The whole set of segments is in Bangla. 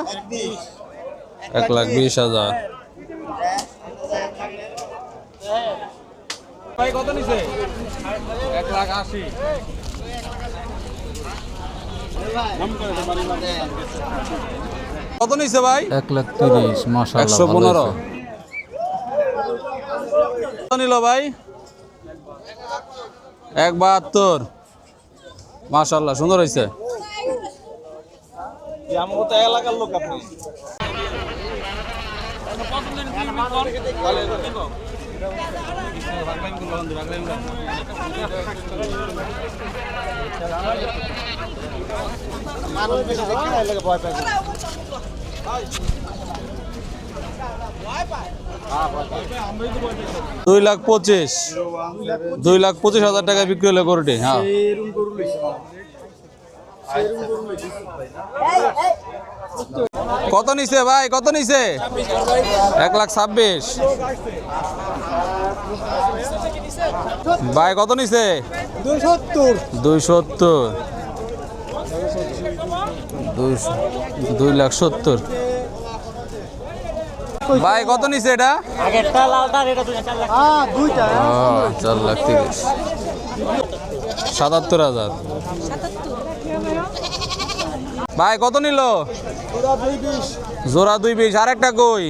1,20,000। ভাই কত নিছে? 1,80,000। কত নিছে ভাই? 1,30,000 মাশাআল্লাহ। 115। কত নিল ভাই? 1,72। মাশাআল্লাহ সুন্দর হইছে। আমার তো এলাকার লোক আপনি। মানুষ বেশি দেখে না এলাকা ভয় পায়। 2,25,000। 2,25,000 টাকা বিক্রি হলো গরুটি। হ্যাঁ কত নিছে ভাই? কত নিছে? 1,26,000। ভাই কত নিছে? 270। 2,70,000। ভাই কত নিছে এটা? আগেরটা লালটা এটা 4 লাখ। 4,30,000। 77,000। ভাই কত নিল? জোড়া 2,20,000। আরেকটা কই?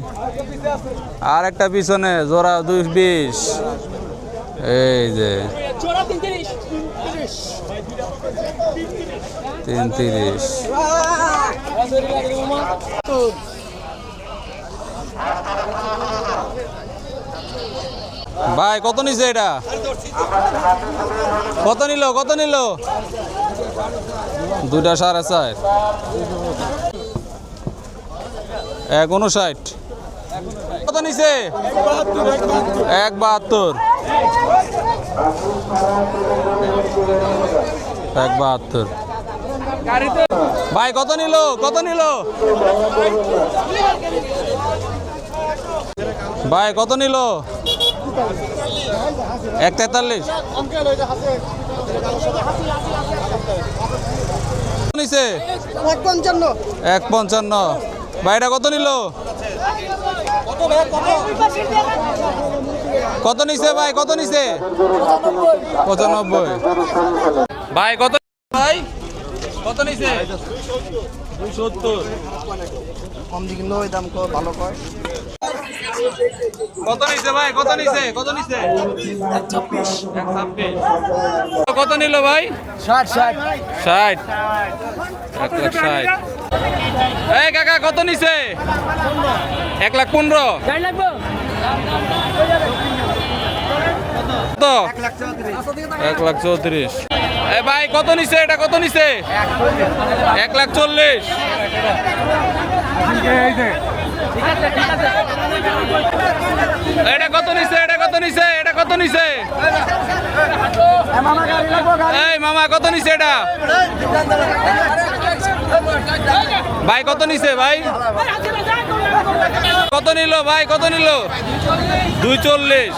আরেকটা পিছনে জোড়া 2,20,000। এই যে 3,30,000। ভাই কত নিছে এটা? কত নিল? কত নিল? 2,4.5। 1,59। কত নিছে? 1,72। 1,72। ভাই কত নিল? কত নিল? ভাই কত নিল? 1,43। নিছে 1,55। ভাই এটা কত নিল? কত নিছে ভাই? কত নিছে? 95। ভাই কত? ভাই কত নিছে? 270। কম দিকে ওই দাম ভালো কয়। কত নিছে ভাই? কত নিছে? কত নিছে? 1,26,000। কত নিল ভাই? 60। 60। 1,60,000। এই কাকা কত নিছে? 1,15,000। কত? 1,34,000। এ ভাই কত নিছে? এটা কত নিছে? 1,40,000। এটা কত নিছে? এটা কত নিছে? এটা কত নিছে? এই মামা কত নিছে এটা? ভাই কত নিছে ভাই? কত নিল ভাই? কত নিল? 2,40,000।